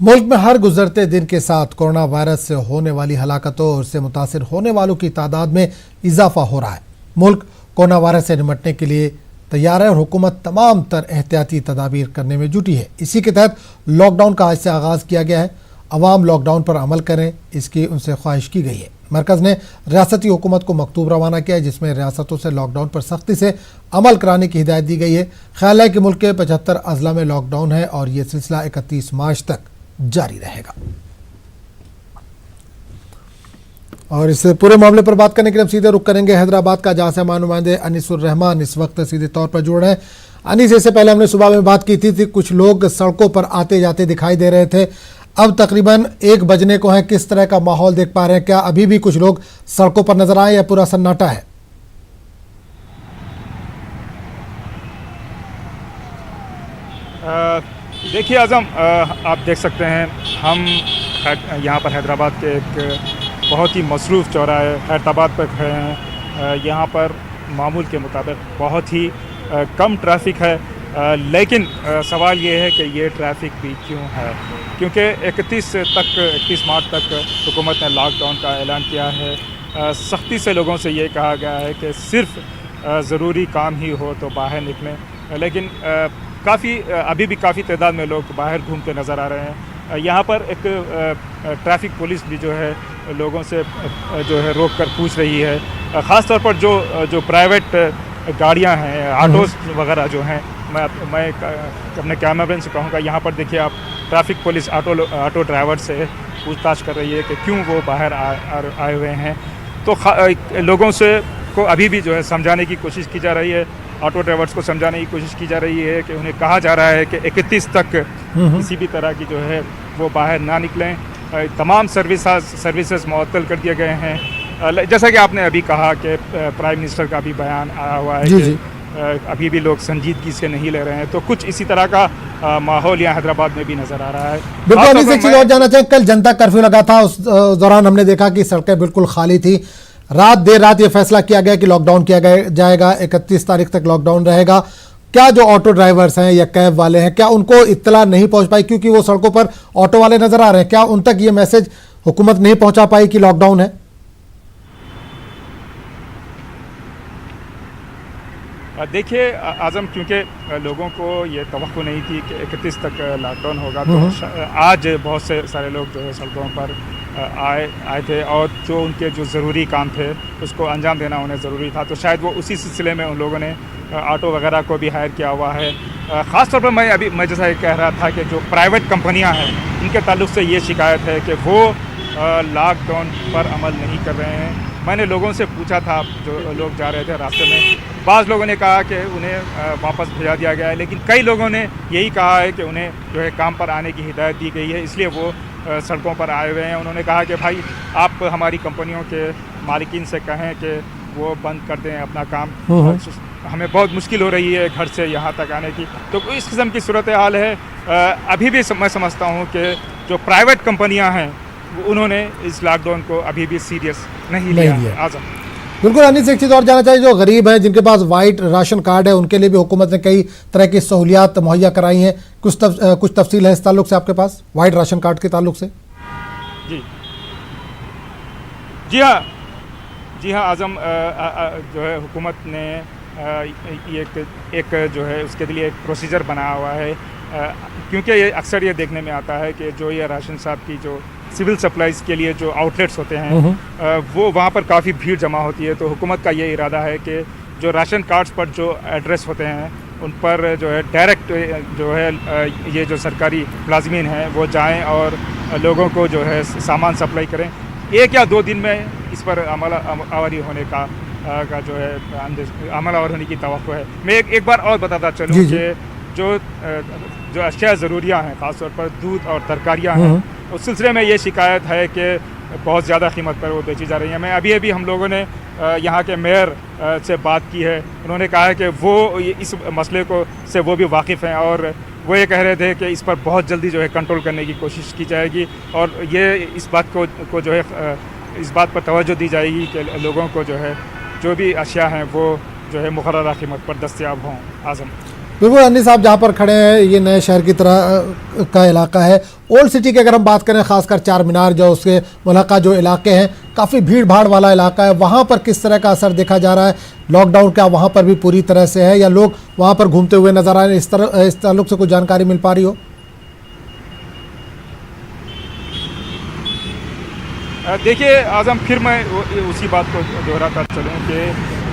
मुल्क में हर गुजरते दिन के साथ कोरोना वायरस से होने वाली हलाकतों और उससे मुतासिर होने वालों की तादाद में इजाफा हो रहा है। मुल्क कोरोना वायरस से निपटने के लिए तैयार है और हुकूमत तमाम तर एहतियाती तदाबीर करने में जुटी है। इसी के तहत लॉकडाउन का आज से आगाज़ किया गया है। अवाम लॉकडाउन पर अमल करें, इसकी उनसे ख्वाहिश की गई है। मरकज़ ने रियासती हुकूमत को मकतूब रवाना किया है, जिसमें रियासतों से लॉकडाउन पर सख्ती से अमल कराने की हिदायत दी गई है। ख्याल है कि मुल्क के 75 अजला में लॉकडाउन है और ये सिलसिला 31 मार्च तक जारी रहेगा। और इस पूरे मामले पर बात करने के लिए हम सीधे रुख करेंगे हैदराबाद का, जहां से हमारे नुमाइंदे अनीसुर रहमान इस वक्त सीधे तौर पर जुड़ रहे हैं। अनीस, इससे पहले हमने सुबह में बात की थी कुछ लोग सड़कों पर आते जाते दिखाई दे रहे थे। अब तकरीबन 1 बजने को है, किस तरह का माहौल देख पा रहे हैं? क्या अभी भी कुछ लोग सड़कों पर नजर आए या पूरा सन्नाटा है? देखिए आज़म, आप देख सकते हैं हम यहाँ पर हैदराबाद के एक बहुत ही मसरूफ़ चौराहे हैदराबाद पर खड़े हैं। यहाँ पर मामूल के मुताबिक बहुत ही कम ट्रैफिक है, लेकिन सवाल ये है कि ये ट्रैफिक भी क्यों है, क्योंकि 31 मार्च तक हुकूमत ने लॉकडाउन का ऐलान किया है। सख्ती से लोगों से ये कहा गया है कि सिर्फ़ ज़रूरी काम ही हो तो बाहर निकलें, लेकिन अभी भी काफ़ी तादाद में लोग बाहर घूमते नज़र आ रहे हैं। यहाँ पर एक ट्रैफिक पुलिस भी जो है लोगों से जो है रोक कर पूछ रही है। ख़ास तौर पर जो प्राइवेट गाड़ियाँ हैं, ऑटोज़ वगैरह जो हैं, मैं अपने कैमरामैन से कहूँगा, यहाँ पर देखिए आप, ट्रैफिक पुलिस ऑटो ड्राइवर से पूछताछ कर रही है कि क्यों वो बाहर आए हुए हैं। तो लोगों से को अभी भी जो है समझाने की कोशिश की जा रही है, ऑटो ड्राइवर्स को समझाने की कोशिश की जा रही है कि उन्हें कहा जा रहा है कि 31 तक किसी भी तरह की जो है वो बाहर ना निकलें। तमाम सर्विसेज मुअत्तल कर दिए गए हैं। जैसा कि आपने अभी कहा कि प्राइम मिनिस्टर का भी बयान आया हुआ है कि अभी भी लोग संजीदगी से नहीं ले रहे हैं, तो कुछ इसी तरह का माहौल यहाँ हैदराबाद में भी नज़र आ रहा है। बिल्कुल, एक चीज़ और जानना चाहिए, कल जनता कर्फ्यू लगा था, उस दौरान हमने देखा कि सड़कें बिल्कुल खाली थी। देर रात ये फैसला किया गया कि लॉकडाउन किया जाएगा, 31 तारीख तक लॉकडाउन रहेगा। क्या जो ऑटो ड्राइवर्स हैं या कैब वाले हैं, क्या उनको इत्तला नहीं पहुंच पाई, क्योंकि वो सड़कों पर ऑटो वाले नजर आ रहे हैं? क्या उन तक ये मैसेज हुकूमत नहीं पहुंचा पाई कि लॉकडाउन है? देखिए आज़म, क्योंकि लोगों को ये तवक्को नहीं थी कि 31 तक लॉकडाउन होगा, तो आज बहुत से सारे लोग जो है सड़कों पर आए थे और जो उनके जो ज़रूरी काम थे उसको अंजाम देना उन्हें ज़रूरी था। तो शायद वो उसी सिलसिले में उन लोगों ने ऑटो वगैरह को भी हायर किया हुआ है। ख़ास तौर पर मैं जैसा ये कह रहा था कि जो प्राइवेट कंपनियां हैं, उनके ताल्लुक से ये शिकायत है कि वो लॉकडाउन पर अमल नहीं कर रहे हैं। मैंने लोगों से पूछा था, जो लोग जा रहे थे रास्ते में, बाज़ लोगों ने कहा कि उन्हें वापस भेजा दिया गया है, लेकिन कई लोगों ने यही कहा है कि उन्हें जो है काम पर आने की हिदायत दी गई है, इसलिए वो सड़कों पर आए हुए हैं। उन्होंने कहा कि भाई आप हमारी कंपनियों के मालिकीन से कहें कि वो बंद कर दें अपना काम, हमें बहुत मुश्किल हो रही है घर से यहाँ तक आने की। तो इस किस्म की सूरत हाल है। अभी भी मैं समझता हूँ कि जो प्राइवेट कंपनियाँ हैं उन्होंने इस लॉकडाउन को अभी भी सीरियस नहीं लिया। आज़म, बिल्कुल अनिस, एक चीज़ और जानना चाहिए, जो गरीब हैं जिनके पास वाइट राशन कार्ड है, उनके लिए भी हुकूमत ने कई तरह की सहूलियात मुहैया कराई हैं। कुछ तफसील है इस ताल्लुक से आपके पास, वाइट राशन कार्ड के ताल्लुक से? जी हाँ आज़म, जो है हुकूमत ने एक जो है उसके लिए एक प्रोसीजर बनाया हुआ है, क्योंकि ये अक्सर ये देखने में आता है कि जो ये राशन साहब की जो सिविल सप्लाईज़ के लिए जो आउटलेट्स होते हैं वो वहाँ पर काफ़ी भीड़ जमा होती है। तो हुकूमत का ये इरादा है कि जो राशन कार्ड्स पर जो एड्रेस होते हैं उन पर जो है डायरेक्ट जो है ये जो सरकारी मुलाजमीन हैं वो जाएं और लोगों को जो है सामान सप्लाई करें। 1 या 2 दिन में इस पर अमल आवर होने का जो है अमल आवर होने की तवक्को है। मैं एक बार और बताता चलूँ कि जो अशिया ज़रूरियाँ हैं, ख़ास तौर पर दूध और तरकारियाँ हैं, उस सिलसिले में ये शिकायत है कि बहुत ज़्यादा कीमत पर वो बेची जा रही हैं। मैं अभी हम लोगों ने यहाँ के मेयर से बात की है, उन्होंने कहा है कि वो इस मसले से वो भी वाकिफ़ हैं और वो ये कह रहे थे कि इस पर बहुत जल्दी जो है कंट्रोल करने की कोशिश की जाएगी और ये इस बात को जो है इस बात पर तवज्जो दी जाएगी कि लोगों को जो है जो भी अशिया हैं वो जो है मुकर्ररा कीमत पर दस्तयाब हों। आज़म, बिल्कुल अन्नी साहब, जहाँ पर खड़े हैं ये नए शहर की तरह का इलाका है। ओल्ड सिटी की अगर हम बात करें, खासकर चार मीनार जो उसके मुलाका जो इलाके हैं, काफ़ी भीड़ भाड़ वाला इलाका है, वहाँ पर किस तरह का असर देखा जा रहा है? लॉकडाउन क्या वहाँ पर भी पूरी तरह से है या लोग वहाँ पर घूमते हुए नजर आ रहे हैं? इस ताल्लुक से कुछ जानकारी मिल पा रही हो? देखिए आज़म, फिर मैं उसी बात को दोहराता चलूँ कि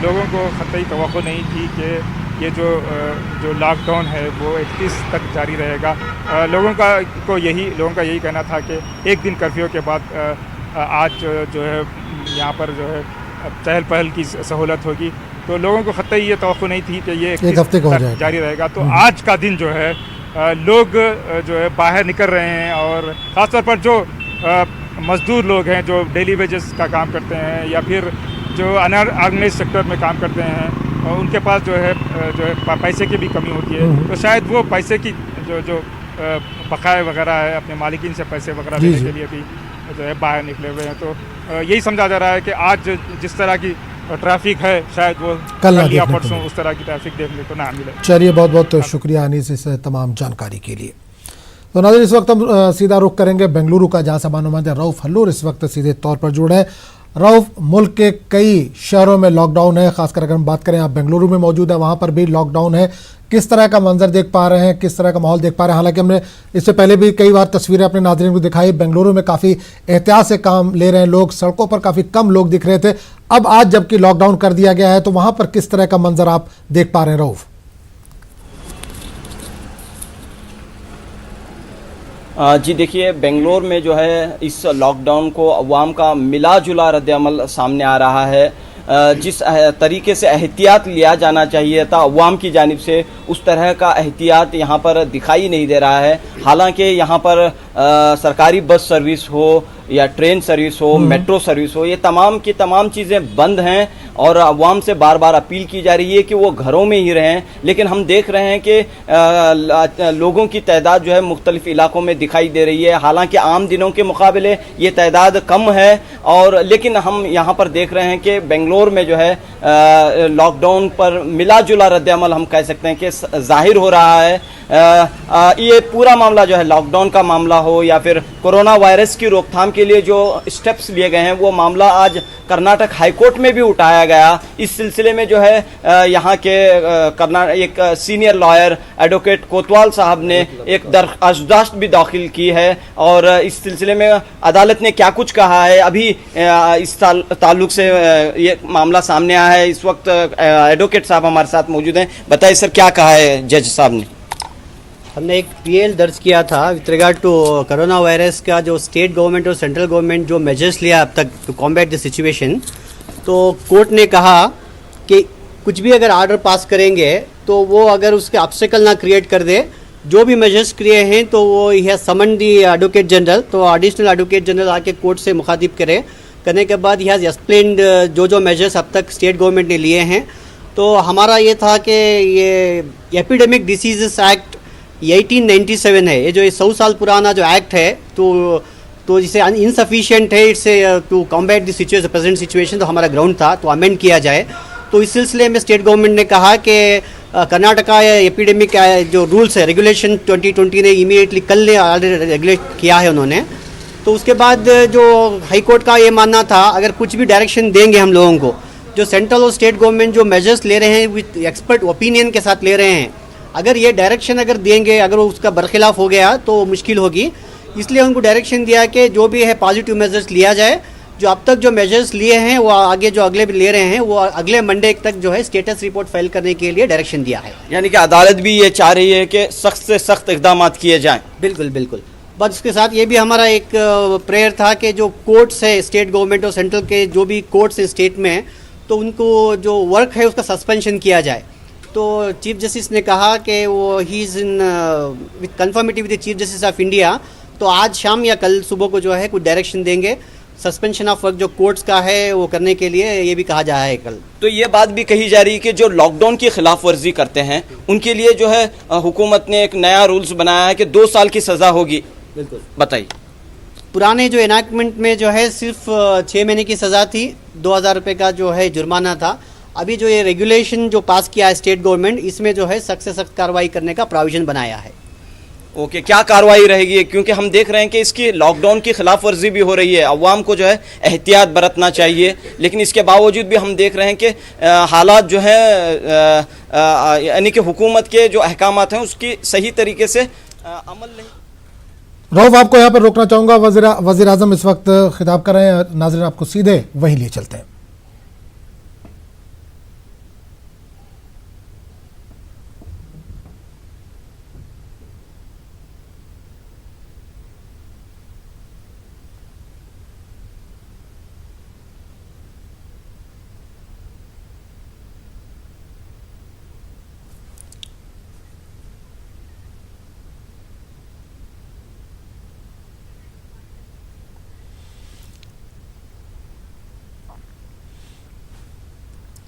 लोगों को कतई तवक्को नहीं थी कि ये जो लॉकडाउन है वो 31 तक जारी रहेगा। लोगों का यही कहना था कि एक दिन कर्फ्यू के बाद आज जो है यहाँ पर जो है चहल पहल की सहूलत होगी, तो लोगों को कतई ये तवक्को नहीं थी कि ये 31 हफ्ते का तक जारी रहेगा। तो आज का दिन जो है लोग जो है बाहर निकल रहे हैं, और ख़ासतौर पर जो मज़दूर लोग हैं जो डेली वेजेस का काम करते हैं या फिर जो अनऑर्गेनाइज सेक्टर में काम करते हैं, उनके पास जो है पैसे की भी कमी होती है, तो शायद वो पैसे की जो बकाया वगैरह है अपने मालिकिन से पैसे वगैरह लेने के लिए भी जो है बाहर निकले हुए हैं। तो यही समझा जा रहा है कि आज जिस तरह की ट्रैफिक है शायद वो कल या परसों उस तरह की ट्रैफिक देखने को ना मिले। चलिए, बहुत बहुत शुक्रिया अनीस इस तमाम जानकारी के लिए। तो नाज़रीन, इस वक्त हम सीधा रुख करेंगे बेंगलुरु का, जहाँ से नुमाइंदा रऊफ हल्लूर इस वक्त सीधे तौर पर जुड़े हैं। रऊफ, मुल्क के कई शहरों में लॉकडाउन है, खासकर अगर हम बात करें आप बेंगलुरु में मौजूद है, वहाँ पर भी लॉकडाउन है। किस तरह का मंजर देख पा रहे हैं, किस तरह का माहौल देख पा रहे हैं? हालांकि हमने इससे पहले भी कई बार तस्वीरें अपने नाज़रीन को दिखाई, बेंगलुरु में काफ़ी एहतियात से काम ले रहे हैं लोग, सड़कों पर काफ़ी कम लोग दिख रहे थे। अब आज जबकि लॉकडाउन कर दिया गया है, तो वहाँ पर किस तरह का मंजर आप देख पा रहे हैं रऊफ? जी देखिए, बेंगलोर में जो है इस लॉकडाउन को अवाम का मिला जुला रद्द-ए-अमल सामने आ रहा है। जिस तरीके से एहतियात लिया जाना चाहिए था अवाम की जानिब से, उस तरह का एहतियात यहाँ पर दिखाई नहीं दे रहा है। हालांकि यहाँ पर सरकारी बस सर्विस हो या ट्रेन सर्विस हो, मेट्रो सर्विस हो, ये तमाम की तमाम चीज़ें बंद हैं और अवाम से बार बार अपील की जा रही है कि वो घरों में ही रहें। लेकिन हम देख रहे हैं कि लोगों की तादाद जो है मुख्तलिफ इलाकों में दिखाई दे रही है। हालांकि आम दिनों के मुकाबले ये तादाद कम है, और लेकिन हम यहाँ पर देख रहे हैं कि बेंगलोर में जो है लॉकडाउन पर मिला जुला रद्द-ए-अमल हम कह सकते हैं कि जाहिर हो रहा है। ये पूरा मामला जो है, लॉकडाउन का मामला हो या फिर कोरोना वायरस की रोकथाम के लिए जो स्टेप्स लिए गए हैं, वो मामला आज कर्नाटक हाईकोर्ट में भी उठाया गया। इस सिलसिले में जो है यहाँ के एक सीनियर लॉयर एडवोकेट कोतवाल साहब ने एक दरख्वास्त भी दाखिल की है, और इस सिलसिले में अदालत ने क्या कुछ कहा है, अभी इस ताल्लुक से ये मामला सामने आया है। इस वक्त एडवोकेट साहब हमारे साथ मौजूद हैं। बताइए सर, क्या कहा है जज साहब ने? हमने एक पीएल दर्ज किया था with regard to corona virus का, जो स्टेट गवर्नमेंट और सेंट्रल गवर्नमेंट जो मेजर्स लिया अब तक टू कॉम्बैट द सिचुएशन। तो कोर्ट ने कहा कि कुछ भी अगर आर्डर पास करेंगे तो वो अगर उसके ऑब्स्टेकल ना क्रिएट कर दे, जो भी मेजर्स किए हैं तो वो यह समन दी एडवोकेट जनरल, तो एडिशनल एडवोकेट जनरल आके कोर्ट से मुखातिब करने के बाद ही हैज़ एक्सप्लेन्ड जो मेजर्स अब तक स्टेट गवर्नमेंट ने लिए हैं। तो हमारा ये था कि ये एपिडेमिक डिसीजेस एक्ट 1897 है, ये जो 100 साल पुराना जो एक्ट है, तो जिसे इनसफिशिएंट है it's to combat the situation, present situation. तो हमारा ग्राउंड था तो अमेंड किया जाए। तो इस सिलसिले में स्टेट गवर्नमेंट ने कहा कि कर्नाटका एपिडेमिक जो रूल्स है, रेगुलेशन 2020 ने इमीडिएटली कल ऑलरेडी रेगुलेट किया है उन्होंने। तो उसके बाद जो हाई कोर्ट का ये मानना था, अगर कुछ भी डायरेक्शन देंगे हम लोगों को, जो सेंट्रल और स्टेट गवर्नमेंट जो मेजर्स ले रहे हैं विथ एक्सपर्ट ओपिनियन के साथ ले रहे हैं, अगर ये डायरेक्शन अगर देंगे, अगर उसका बरखिलाफ हो गया तो मुश्किल होगी। इसलिए उनको डायरेक्शन दिया कि जो भी है पॉजिटिव मेजर्स लिया जाए। जो अब तक जो मेजर्स लिए हैं वो आगे जो अगले ले रहे हैं वो अगले मंडे तक जो है स्टेटस रिपोर्ट फाइल करने के लिए डायरेक्शन दिया है। यानी कि अदालत भी ये चाह रही है कि सख्त से सख्त इकदाम किए जाएं। बिल्कुल बिल्कुल। बस उसके साथ ये भी हमारा एक प्रेयर था कि जो कोर्ट्स है स्टेट गवर्नमेंट और सेंट्रल के, जो भी कोर्ट्स हैं स्टेट में, तो उनको जो वर्क है उसका सस्पेंशन किया जाए। तो चीफ जस्टिस ने कहा कि वो he is in with conformity with the chief justice of India, तो आज शाम या कल सुबह को जो है कुछ डायरेक्शन देंगे सस्पेंशन ऑफ वर्क जो कोर्ट्स का है वो करने के लिए, ये भी कहा जा रहा है कल। तो ये बात भी कही जा रही है कि जो लॉकडाउन की खिलाफ वर्जी करते हैं उनके लिए जो है हुकूमत ने एक नया रूल्स बनाया है कि 2 साल की सज़ा होगी। बिल्कुल, बताइए। पुराने जो इनैक्टमेंट में जो है सिर्फ 6 महीने की सज़ा थी, 2000 रुपये का जो है जुर्माना था। अभी जो ये रेगुलेशन जो पास किया है स्टेट गवर्नमेंट, इसमें जो है सख्त से सख्त कार्रवाई करने का प्रोविजन बनाया है। ओके, क्या कार्रवाई रहेगी? क्योंकि हम देख रहे हैं कि इसकी लॉकडाउन की खिलाफ वर्जी भी हो रही है, अवाम को जो है एहतियात बरतना चाहिए, लेकिन इसके बावजूद भी हम देख रहे हैं कि हालात जो है यानी कि हुकूमत के जो अहकामात हैं उसकी सही तरीके से अमल नहीं। रऊफ, आपको यहाँ पर रोकना चाहूंगा। वज़ीर आज़म इस वक्त खिताब कर रहे हैं, नाज़रीन आपको सीधे वहीं लिए चलते हैं।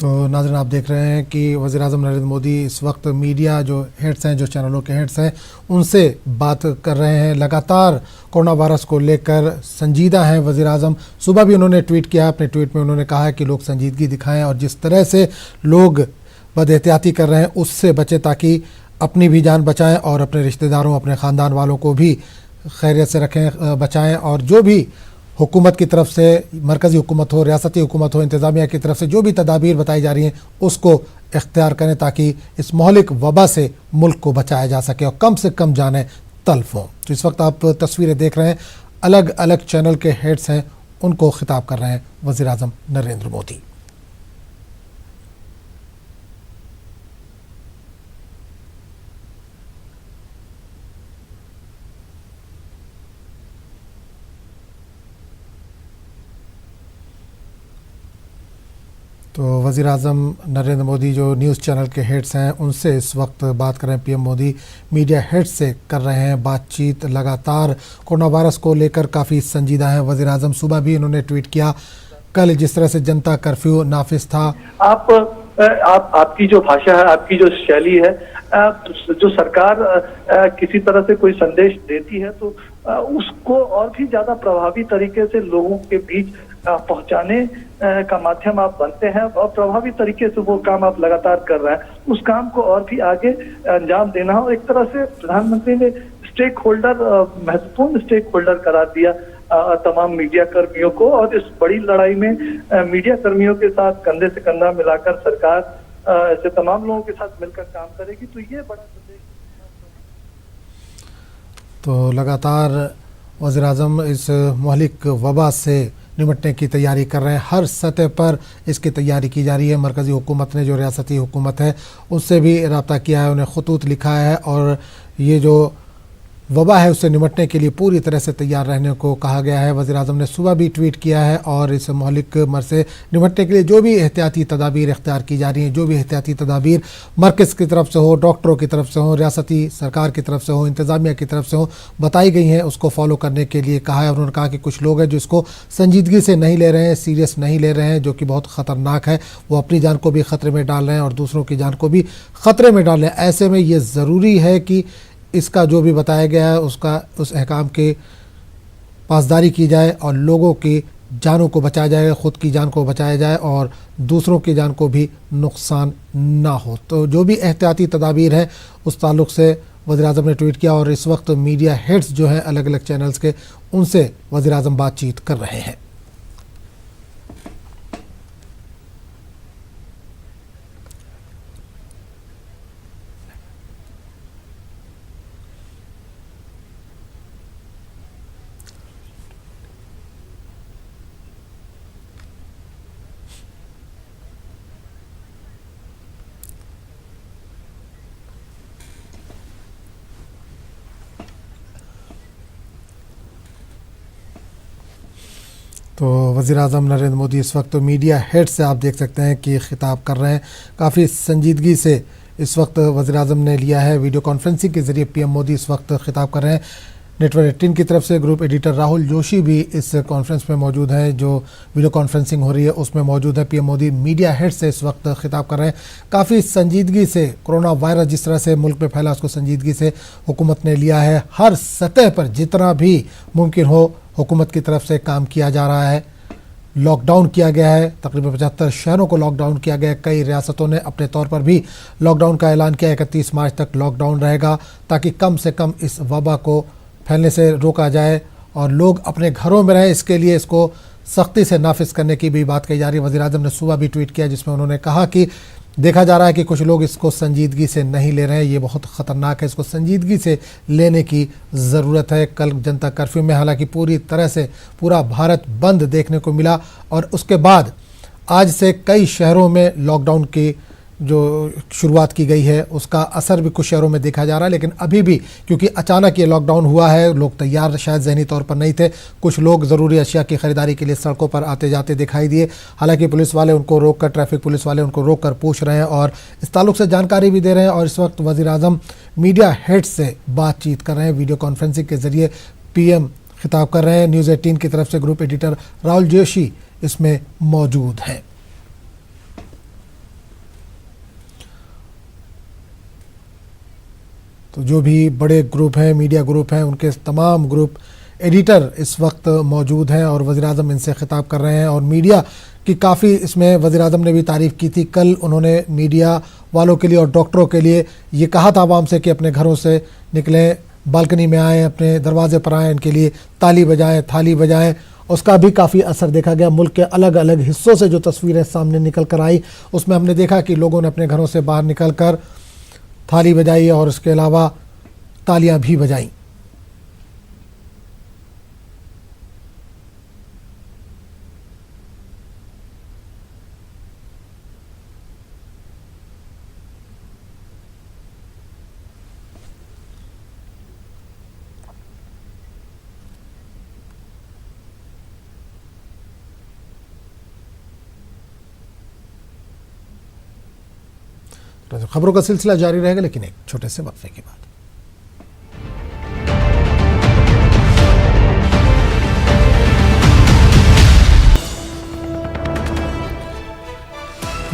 तो नाज़रीन आप देख रहे हैं कि वज़ीर आज़म नरेंद्र मोदी इस वक्त मीडिया जो हेड्स हैं, जो चैनलों के हेड्स हैं, उनसे बात कर रहे हैं। लगातार कोरोना वायरस को लेकर संजीदा हैं वज़ीर आज़म। सुबह भी उन्होंने ट्वीट किया, अपने ट्वीट में उन्होंने कहा है कि लोग संजीदगी दिखाएं और जिस तरह से लोग बदएहतियाती कर रहे हैं उससे बचें, ताकि अपनी भी जान बचाएँ और अपने रिश्तेदारों, अपने ख़ानदान वालों को भी खैरियत से रखें, बचाएँ। और जो भी हुकूमत की तरफ से, मरकज़ी हुकूमत हो, रियासती हुकूमत हो, इंतज़ामिया की तरफ से जो भी तदाबीर बताई जा रही हैं उसको इख्तियार करें, ताकि इस महलिक वबा से मुल्क को बचाया जा सके और कम से कम जानें तल्फ हों। तो इस वक्त आप तस्वीरें देख रहे हैं, अलग अलग चैनल के हेड्स हैं, उनको खिताब कर रहे हैं वज़ीर आज़म नरेंद्र मोदी। तो वज़ीर आज़म नरेंद्र मोदी जो न्यूज़ चैनल के हेड्स हैं उनसे इस वक्त बात कर रहे हैं। पीएम मोदी मीडिया हेड्स से कर रहे हैं बातचीत। लगातार कोरोना वायरस को लेकर काफ़ी संजीदा हैं वज़ीर आज़म। सुबह भी उन्होंने ट्वीट किया, कल जिस तरह से जनता कर्फ्यू नाफिज था। आपकी जो भाषा है, आपकी जो शैली है, जो सरकार किसी तरह से कोई संदेश देती है तो उसको और भी ज्यादा प्रभावी तरीके से लोगों के बीच पहुंचाने का माध्यम आप बनते हैं और प्रभावी तरीके से वो काम आप लगातार कर रहे हैं। उस काम को और भी आगे अंजाम देना हो। एक तरह से प्रधानमंत्री ने स्टेक होल्डर, महत्वपूर्ण स्टेक होल्डर करार दिया तमाम मीडिया कर्मियों को, और इस बड़ी लड़ाई में मीडिया कर्मियों के साथ कंधे से कंधा मिलाकर सरकार ऐसे तमाम लोगों के साथ मिलकर काम करेगी। तो ये बड़ा संदेश। तो लगातार वज़ीर आज़म इस महलिक वबा से निपटने की तैयारी कर रहे हैं। हर सतह पर इसकी तैयारी की जा रही है। मरकज़ी हुकूमत ने, जो रियासती हुकूमत है, उससे भी रब्ता किया है, उन्हें ख़ुतूत लिखा है और ये जो वबा है उससे निपटने के लिए पूरी तरह से तैयार रहने को कहा गया है। वज़ीर आज़म ने सुबह भी ट्वीट किया है और इस महलिक मर से निपटने के लिए जो भी एहतियाती तदाबीर इख्तियार की जा रही हैं, जो भी एहतियाती तदाबीर मरकज़ की तरफ से हो, डॉक्टरों की तरफ से हो, रियासती सरकार की तरफ से हो, इंतज़ामिया की तरफ से हो, बताई गई हैं, उसको फॉलो करने के लिए कहा है। उन्होंने कहा कि कुछ लोग हैं जो इसको संजीदगी से नहीं ले रहे हैं, सीरियस नहीं ले रहे हैं, जो कि बहुत ख़तरनाक है। वो अपनी जान को भी ख़तरे में डाल रहे हैं और दूसरों की जान को भी ख़तरे में डाल रहे हैं। ऐसे में ये ज़रूरी है कि इसका जो भी बताया गया है उसका, उस अहकाम के पासदारी की जाए और लोगों की जानों को बचाया जाए, ख़ुद की जान को बचाया जाए और दूसरों की जान को भी नुकसान ना हो। तो जो भी एहतियाती तदाबीर है उस ताल्लुक़ से वज़ीर आज़म ने ट्वीट किया और इस वक्त मीडिया हेड्स जो हैं अलग अलग चैनल्स के, उनसे वज़ीर आज़म बातचीत कर रहे हैं। तो वज़ीर आज़म नरेंद्र मोदी इस वक्त तो मीडिया हेड से आप देख सकते हैं कि ख़िताब कर रहे हैं। काफ़ी संजीदगी से इस वक्त वज़ीर आज़म ने लिया है। वीडियो कॉन्फ्रेंसिंग के ज़रिए पीएम मोदी इस वक्त ख़िताब कर रहे हैं। नेटवर्क 18 की तरफ से ग्रुप एडिटर राहुल जोशी भी इस कॉन्फ्रेंस में मौजूद हैं, जो वीडियो कॉन्फ्रेंसिंग हो रही है उसमें मौजूद है। पीएम मोदी मीडिया हेड से इस वक्त ख़िताब कर रहे हैं। काफ़ी संजीदगी से कोरोना वायरस जिस तरह से मुल्क में फैला उसको संजीदगी से हुकूमत ने लिया है। हर सतह पर जितना भी मुमकिन हो हुकूमत की तरफ से काम किया जा रहा है। लॉकडाउन किया गया है। तकरीबन 75 शहरों को लॉकडाउन किया गया है। कई रियासतों ने अपने तौर पर भी लॉकडाउन का ऐलान किया है। 31 मार्च तक लॉकडाउन रहेगा ताकि कम से कम इस वबा को फैलने से रोका जाए और लोग अपने घरों में रहें। इसके लिए इसको सख्ती से नाफिज करने की भी बात कही जा रही है। वज़ीर-ए-आज़म ने सुबह भी ट्वीट किया जिसमें उन्होंने कहा कि देखा जा रहा है कि कुछ लोग इसको संजीदगी से नहीं ले रहे हैं, ये बहुत ख़तरनाक है, इसको संजीदगी से लेने की ज़रूरत है। कल जनता कर्फ्यू में हालांकि पूरी तरह से पूरा भारत बंद देखने को मिला और उसके बाद आज से कई शहरों में लॉकडाउन की जो शुरुआत की गई है उसका असर भी कुछ शहरों में देखा जा रहा है। लेकिन अभी भी क्योंकि अचानक ये लॉकडाउन हुआ है, लोग तैयार शायद ज़हनी तौर पर नहीं थे। कुछ लोग ज़रूरी अशिया की ख़रीदारी के लिए सड़कों पर आते जाते दिखाई दिए। हालांकि पुलिस वाले उनको रोक कर, ट्रैफिक पुलिस वाले उनको रोक कर पूछ रहे हैं और इस ताल्लुक से जानकारी भी दे रहे हैं। और इस वक्त वज़ीर-ए-आज़म मीडिया हेड से बातचीत कर रहे हैं, वीडियो कॉन्फ्रेंसिंग के ज़रिए PM खिताब कर रहे हैं। न्यूज़ 18 की तरफ से ग्रुप एडिटर राहुल जोशी इसमें मौजूद हैं। तो जो भी बड़े ग्रुप हैं, मीडिया ग्रुप हैं, उनके तमाम ग्रुप एडिटर इस वक्त मौजूद हैं और वज़ीर-ए-आज़म इनसे खिताब कर रहे हैं। और मीडिया की काफ़ी इसमें वज़ीर-ए-आज़म ने भी तारीफ़ की थी। कल उन्होंने मीडिया वालों के लिए और डॉक्टरों के लिए ये कहा था आवाम से कि अपने घरों से निकलें, बालकनी में आएँ, अपने दरवाजे पर आएँ, इनके लिए ताली बजाएँ, थाली बजाएँ। उसका भी काफ़ी असर देखा गया। मुल्क के अलग अलग हिस्सों से जो तस्वीरें सामने निकल कर आई उसमें हमने देखा कि लोगों ने अपने घरों से बाहर निकल कर थाली बजाई और उसके अलावा तालियां भी बजाई। खबरों का सिलसिला जारी रहेगा लेकिन एक छोटे से वक्फे के बाद।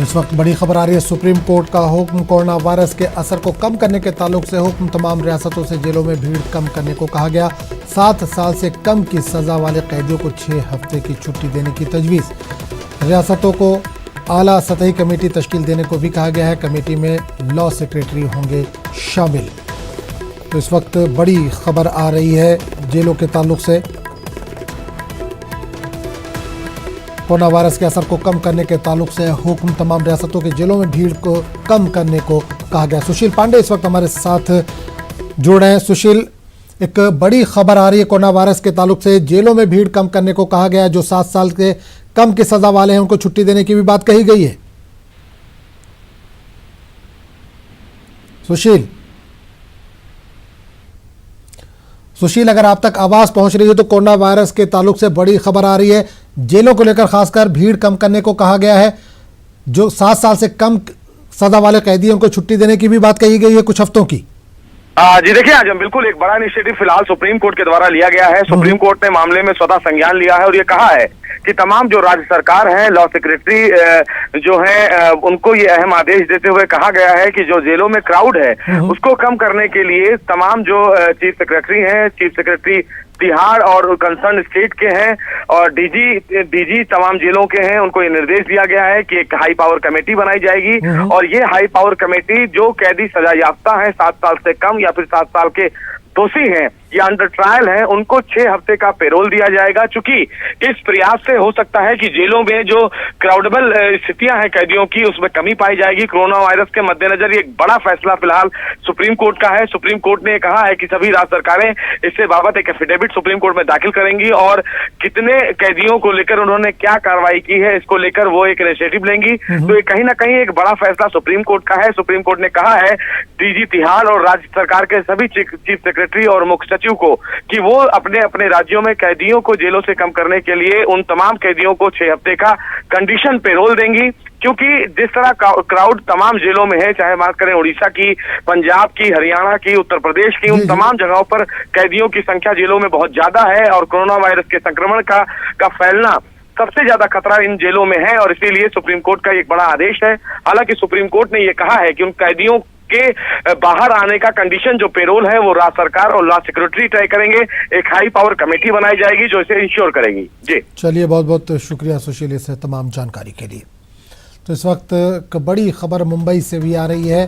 इस वक्त बड़ी खबर आ रही है। सुप्रीम कोर्ट का हुक्म, कोरोना वायरस के असर को कम करने के ताल्लुक से हुक्म। तमाम रियासतों से जेलों में भीड़ कम करने को कहा गया। 7 साल से कम की सजा वाले कैदियों को 6 हफ्ते की छुट्टी देने की तजवीज़। रियासतों को आला सतही कमेटी तश्कील देने को भी कहा गया है। कमेटी में लॉ सेक्रेटरी होंगे शामिल। तो इस वक्त बड़ी खबर आ रही है जेलों के ताल्लुक से। कोरोना वायरस के असर को कम करने के ताल्लुक से हुक्म, तमाम रियासतों के जेलों में भीड़ को कम करने को कहा गया। सुशील पांडे इस वक्त हमारे साथ जुड़ रहे हैं। सुशील, एक बड़ी खबर आ रही है कोरोना वायरस के ताल्लुक से, जेलों में भीड़ कम करने को कहा गया है। जो 7 साल के कम की सजा वाले हैं उनको छुट्टी देने की भी बात कही गई है। सुशील, अगर आप तक आवाज पहुंच रही है तो कोरोना वायरस के ताल्लुक से बड़ी खबर आ रही है। जेलों को लेकर खासकर भीड़ कम करने को कहा गया है। जो 7 साल से कम सजा वाले कैदियों को छुट्टी देने की भी बात कही गई है कुछ हफ्तों की। जी देखिए, आज हम बिल्कुल एक बड़ा इनिशिएटिव फिलहाल सुप्रीम कोर्ट के द्वारा लिया गया है। सुप्रीम कोर्ट ने मामले में स्वतः संज्ञान लिया है और ये कहा है कि तमाम जो राज्य सरकार है, लॉ सेक्रेटरी जो है, उनको ये अहम आदेश देते हुए कहा गया है कि जो जेलों में क्राउड है उसको कम करने के लिए तमाम जो चीफ सेक्रेटरी हैं, चीफ सेक्रेटरी तिहाड़ और कंसर्न स्टेट के हैं और डीजी तमाम जेलों के हैं, उनको ये निर्देश दिया गया है कि एक हाई पावर कमेटी बनाई जाएगी और ये हाई पावर कमेटी जो कैदी सजा याफ्ता है 7 साल से कम या फिर 7 साल के दोषी हैं या अंडर ट्रायल हैं, उनको 6 हफ्ते का पेरोल दिया जाएगा। चूंकि इस प्रयास से हो सकता है कि जेलों में जो क्राउडेबल स्थितियां हैं कैदियों की उसमें कमी पाई जाएगी। कोरोना वायरस के मद्देनजर ये एक बड़ा फैसला फिलहाल सुप्रीम कोर्ट का है। सुप्रीम कोर्ट ने कहा है कि सभी राज्य सरकारें इससे बाबत एक एफिडेविट सुप्रीम कोर्ट में दाखिल करेंगी और कितने कैदियों को लेकर उन्होंने क्या कार्रवाई की है इसको लेकर वो एक इनिशिएटिव लेंगी। तो ये कहीं ना कहीं एक बड़ा फैसला सुप्रीम कोर्ट का है। सुप्रीम कोर्ट ने कहा है डीजी तिहाड़ और राज्य सरकार के सभी चीफ सेक्रेटरी और मुख्य सचिव को कि वो अपने अपने राज्यों में कैदियों को जेलों से कम करने के लिए उन तमाम कैदियों को 6 हफ्ते का कंडीशन पेरोल देंगी। क्योंकि जिस तरह क्राउड तमाम जेलों में है, चाहे बात करें उड़ीसा की, पंजाब की, हरियाणा की, उत्तर प्रदेश की, उन तमाम जगहों पर कैदियों की संख्या जेलों में बहुत ज्यादा है और कोरोना वायरस के संक्रमण का फैलना सबसे ज्यादा खतरा इन जेलों में है और इसीलिए सुप्रीम कोर्ट का एक बड़ा आदेश है। हालांकि सुप्रीम कोर्ट ने यह कहा है कि उन कैदियों के बाहर आने का कंडीशन जो पेरोल है वो राज्य सरकार और लॉ सेक्रेटरी तय करेंगे। एक हाई पावर कमेटी बनाई जाएगी जो इसे इंश्योर करेगी। जी चलिए, बहुत बहुत शुक्रिया सुशील इस तमाम जानकारी के लिए। तो इस वक्त एक बड़ी खबर मुंबई से भी आ रही है।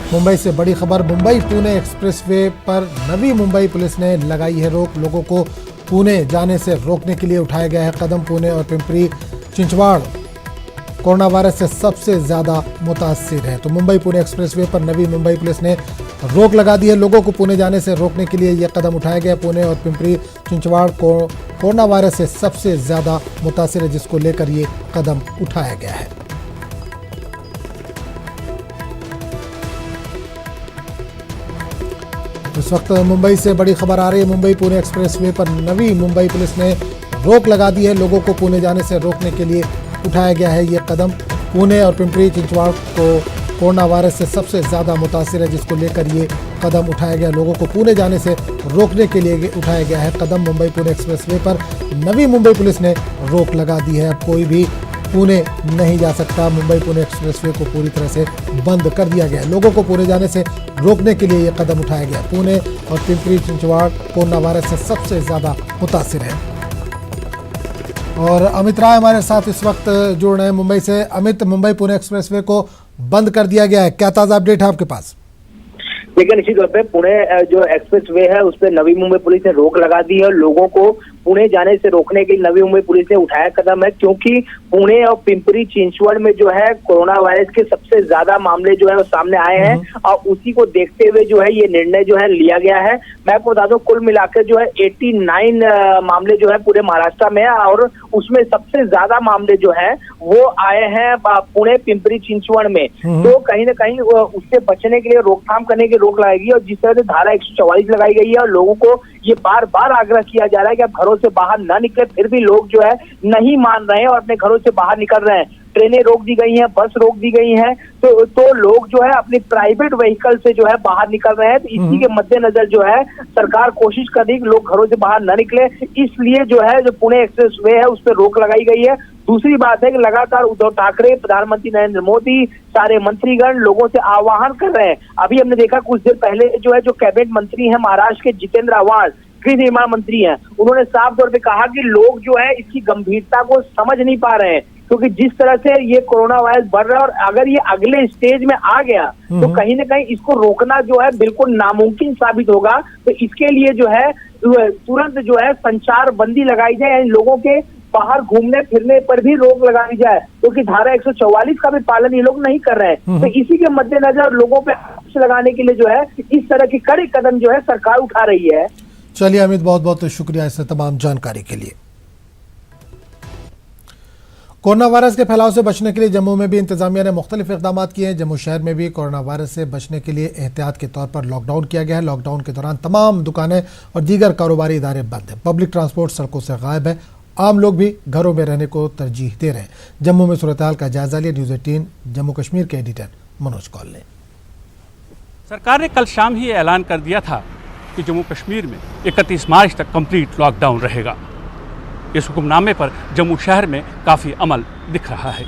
मुंबई से बड़ी खबर, मुंबई पुणे एक्सप्रेसवे पर नवी मुंबई पुलिस ने लगाई है रोक। लोगों को पुणे जाने से रोकने के लिए उठाया गया है कदम। पुणे और पिंपरी चिंचवाड़ कोरोना वायरस से सबसे ज़्यादा मुतासिर है। तो मुंबई पुणे एक्सप्रेसवे पर नवी मुंबई पुलिस ने रोक लगा दी है। लोगों को पुणे जाने से रोकने के लिए यह कदम उठाया गया। पुणे और पिंपरी चिंचवाड़ को कोरोना वायरस से सबसे ज़्यादा मुतासिर है, जिसको लेकर ये कदम उठाया गया है। इस वक्त मुंबई से बड़ी खबर आ रही है। मुंबई पुणे एक्सप्रेसवे पर नवी मुंबई पुलिस ने रोक लगा दी है। लोगों को पुणे जाने से रोकने के लिए उठाया गया है ये कदम। पुणे और पिंपरी चिंचवाड़ को कोरोना वायरस से सबसे ज़्यादा मुतासिर है, जिसको लेकर ये कदम उठाया गया। लोगों को पुणे जाने से रोकने के लिए उठाया गया है कदम। मुंबई पुणे एक्सप्रेसवे पर नवी मुंबई पुलिस ने रोक लगा दी है। अब कोई भी पुणे नहीं जा सकता। मुंबई पुणे एक्सप्रेसवे को पूरी तरह से बंद कर दिया गया है। लोगों को पुणे जाने से रोकने के लिए यह कदम उठाया गया। पुणे और पिंपरी चिंचवाड़ कोरोना वायरस से सबसे ज़्यादा मुतासिर है। और अमित राय हमारे साथ इस वक्त जुड़ रहे हैं मुंबई से। अमित, मुंबई पुणे एक्सप्रेसवे को बंद कर दिया गया है, क्या ताज़ा अपडेट है आपके पास? देखिए, निश्चित तौर पे पुणे जो एक्सप्रेस वे है उस पर नवी मुंबई पुलिस ने रोक लगा दी है। लोगों को पुणे जाने से रोकने के लिए नवी मुंबई पुलिस ने उठाया कदम है, क्योंकि पुणे और पिंपरी चिंचवड़ में जो है कोरोना वायरस के सबसे ज्यादा मामले जो है वो सामने आए हैं और उसी को देखते हुए जो है ये निर्णय जो है लिया गया है। मैं आपको बता दूं, कुल मिलाकर जो है 89 मामले जो है पूरे महाराष्ट्र में है और उसमें सबसे ज्यादा मामले जो है वो आए हैं पुणे पिंपरी चिंचवड़ में। तो कहीं ना कहीं उससे बचने के लिए रोकथाम करने की रोक लगाएगी और जिस तरह से धारा 144 लगाई गई है और लोगों को ये बार बार आग्रह किया जा रहा है कि आप घरों से बाहर ना निकले, फिर भी लोग जो है नहीं मान रहे हैं और अपने घरों से बाहर निकल रहे हैं। ट्रेनें रोक दी गई हैं, बस रोक दी गई हैं, तो लोग जो है अपनी प्राइवेट व्हीकल से जो है बाहर निकल रहे हैं। तो इसी के मद्देनजर जो है सरकार कोशिश कर रही है कि लोग घरों से बाहर न निकले, इसलिए जो है जो पुणे एक्सप्रेस वे है उस पर रोक लगाई गई है। दूसरी बात है कि लगातार उद्धव ठाकरे, प्रधानमंत्री नरेंद्र मोदी, सारे मंत्रीगण लोगों से आह्वान कर रहे हैं। अभी हमने देखा कुछ देर पहले जो है जो कैबिनेट मंत्री हैं महाराष्ट्र के जितेंद्र आवाज, गृह निर्माण मंत्री हैं, उन्होंने साफ तौर पे कहा कि लोग जो है इसकी गंभीरता को समझ नहीं पा रहे हैं, क्योंकि जिस तरह से ये कोरोना वायरस बढ़ रहा है और अगर ये अगले स्टेज में आ गया तो कहीं ना कहीं इसको रोकना जो है बिल्कुल नामुमकिन साबित होगा। तो इसके लिए जो है तुरंत जो है संचार बंदी लगाई जाए, यानी लोगों के बाहर घूमने फिरने पर भी रोक लगा दी जाए, क्योंकि धारा 144 का भी पालन ये लोग नहीं कर रहे हैं। तो इसी के मद्देनजर लोगों पे लगाने के लिए जो है इस तरह की कड़े कदम जो है सरकार उठा रही है। चलिए अमित, बहुत बहुत शुक्रिया इस तमाम जानकारी के लिए। कोरोना वायरस के फैलाव से बचने के लिए जम्मू में भी इंतजामिया ने मुख्तलिफ इकदाम किए हैं। जम्मू शहर में भी कोरोना वायरस से बचने के लिए एहतियात के तौर पर लॉकडाउन किया गया है। लॉकडाउन के दौरान तमाम दुकानें और दीगर कारोबारी इदारे बंद हैं। पब्लिक ट्रांसपोर्ट सड़कों से गायब है। आम लोग भी घरों में रहने को तरजीह दे रहे हैं। जम्मू में सूरत हाल का जायजा लिया न्यूज़ 18 जम्मू कश्मीर के एडिटर मनोज कौल ने। सरकार ने कल शाम ही ऐलान कर दिया था कि जम्मू कश्मीर में 31 मार्च तक कंप्लीट लॉकडाउन रहेगा। इस हुक्मनामे पर जम्मू शहर में काफ़ी अमल दिख रहा है।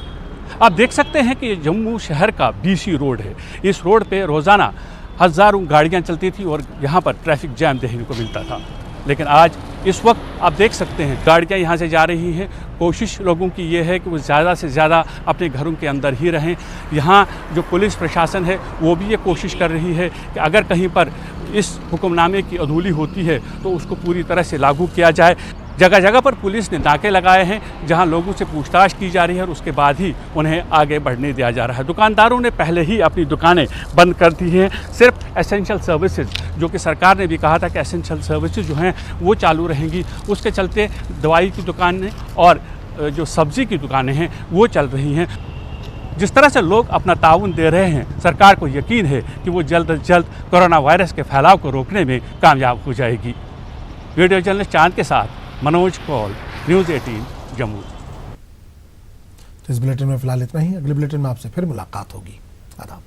आप देख सकते हैं कि जम्मू शहर का BC रोड है। इस रोड पे रोज़ाना हज़ारों गाड़ियां चलती थी और यहाँ पर ट्रैफिक जैम देखने को मिलता था। लेकिन आज इस वक्त आप देख सकते हैं गाड़ियाँ यहाँ से जा रही हैं। कोशिश लोगों की ये है कि वो ज़्यादा से ज़्यादा अपने घरों के अंदर ही रहें। यहाँ जो पुलिस प्रशासन है वो भी ये कोशिश कर रही है कि अगर कहीं पर इस हुक्मनामे की अधूली होती है तो उसको पूरी तरह से लागू किया जाए। जगह जगह पर पुलिस ने नाके लगाए हैं जहां लोगों से पूछताछ की जा रही है और उसके बाद ही उन्हें आगे बढ़ने दिया जा रहा है। दुकानदारों ने पहले ही अपनी दुकानें बंद कर दी हैं। सिर्फ एसेंशियल सर्विसेज, जो कि सरकार ने भी कहा था कि एसेंशियल सर्विसेज जो हैं वो चालू रहेंगी, उसके चलते दवाई की दुकानें और जो सब्ज़ी की दुकानें हैं वो चल रही हैं। जिस तरह से लोग अपना ताउन दे रहे हैं, सरकार को यकीन है कि वो जल्द अज जल्द कोरोना वायरस के फैलाव को रोकने में कामयाब हो जाएगी। वीडियो जर्नलिस्ट चांद के साथ मनोज कौल, न्यूज़ 18 जम्मू। इस बुलेटिन में फिलहाल इतना ही। अगले बुलेटिन में आपसे फिर मुलाकात होगी। आदाब।